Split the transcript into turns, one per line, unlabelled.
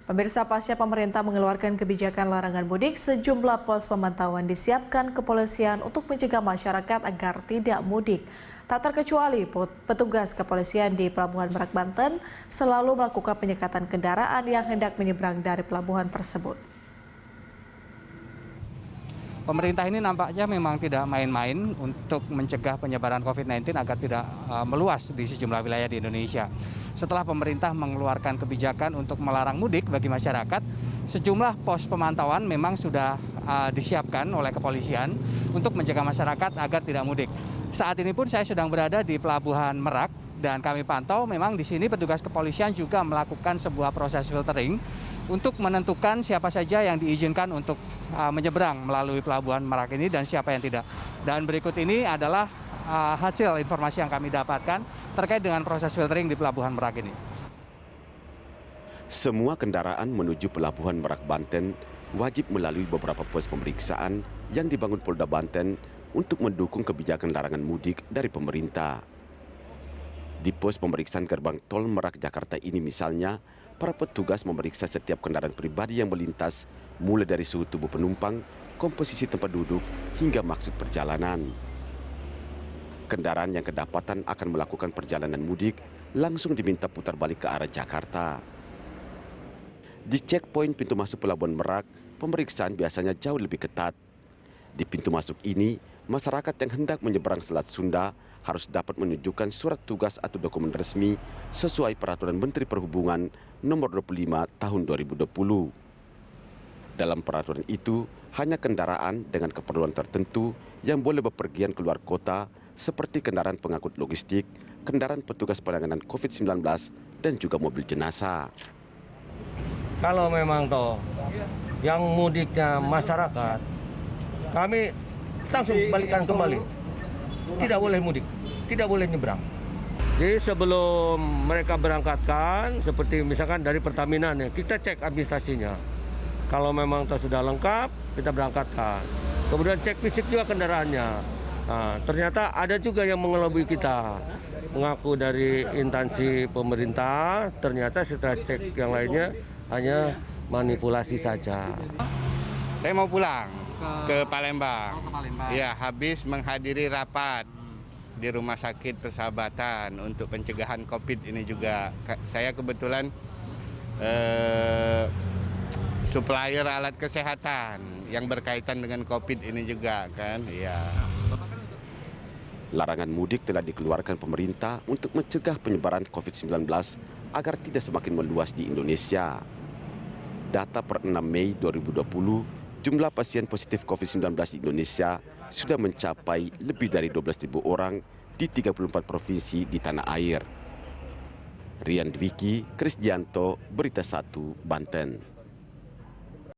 Pemirsa, pasca pemerintah mengeluarkan kebijakan larangan mudik, sejumlah pos pemantauan disiapkan kepolisian untuk mencegah masyarakat agar tidak mudik. Tak terkecuali petugas kepolisian di Pelabuhan Merak, Banten selalu melakukan penyekatan kendaraan yang hendak menyeberang dari pelabuhan tersebut.
Pemerintah ini nampaknya memang tidak main-main untuk mencegah penyebaran COVID-19 agar tidak meluas di sejumlah wilayah di Indonesia. Setelah pemerintah mengeluarkan kebijakan untuk melarang mudik bagi masyarakat, sejumlah pos pemantauan memang sudah disiapkan oleh kepolisian untuk mencegah masyarakat agar tidak mudik. Saat ini pun saya sedang berada di Pelabuhan Merak dan kami pantau memang di sini petugas kepolisian juga melakukan sebuah proses filtering untuk menentukan siapa saja yang diizinkan untuk menyeberang melalui Pelabuhan Merak ini dan siapa yang tidak. Dan berikut ini adalah hasil informasi yang kami dapatkan terkait dengan proses filtering di Pelabuhan Merak ini.
Semua kendaraan menuju Pelabuhan Merak, Banten wajib melalui beberapa pos pemeriksaan yang dibangun Polda Banten untuk mendukung kebijakan larangan mudik dari pemerintah. Di pos pemeriksaan gerbang tol Merak Jakarta ini misalnya, para petugas memeriksa setiap kendaraan pribadi yang melintas, mulai dari suhu tubuh penumpang, komposisi tempat duduk, hingga maksud perjalanan. Kendaraan yang kedapatan akan melakukan perjalanan mudik langsung diminta putar balik ke arah Jakarta. Di checkpoint pintu masuk Pelabuhan Merak, pemeriksaan biasanya jauh lebih ketat. Di pintu masuk ini, masyarakat yang hendak menyeberang Selat Sunda harus dapat menunjukkan surat tugas atau dokumen resmi sesuai Peraturan Menteri Perhubungan Nomor 25 Tahun 2020. Dalam peraturan itu, hanya kendaraan dengan keperluan tertentu yang boleh bepergian keluar kota seperti kendaraan pengangkut logistik, kendaraan petugas penanganan COVID-19, dan juga mobil jenazah.
Kalau memang toh yang mudiknya masyarakat, kami langsung balikan kembali. Tidak boleh mudik, tidak boleh nyebrang. Jadi sebelum mereka berangkatkan, seperti misalkan dari Pertamina nih, kita cek administrasinya. Kalau memang sudah lengkap, kita berangkatkan. Kemudian cek fisik juga kendaraannya. Nah, ternyata ada juga yang mengelabui kita. Mengaku dari instansi pemerintah, ternyata setelah cek yang lainnya hanya manipulasi saja.
Saya mau pulang ke Palembang. Ya, habis menghadiri rapat di Rumah Sakit Persahabatan untuk pencegahan COVID ini juga. Saya kebetulan supplier alat kesehatan yang berkaitan dengan COVID ini juga kan. Ya.
Larangan mudik telah dikeluarkan pemerintah untuk mencegah penyebaran COVID-19 agar tidak semakin meluas di Indonesia. Data per 6 Mei 2020, jumlah pasien positif COVID-19 di Indonesia sudah mencapai lebih dari 12.000 orang di 34 provinsi di tanah air. Rian Dwiki, Krisdianto, Berita 1, Banten.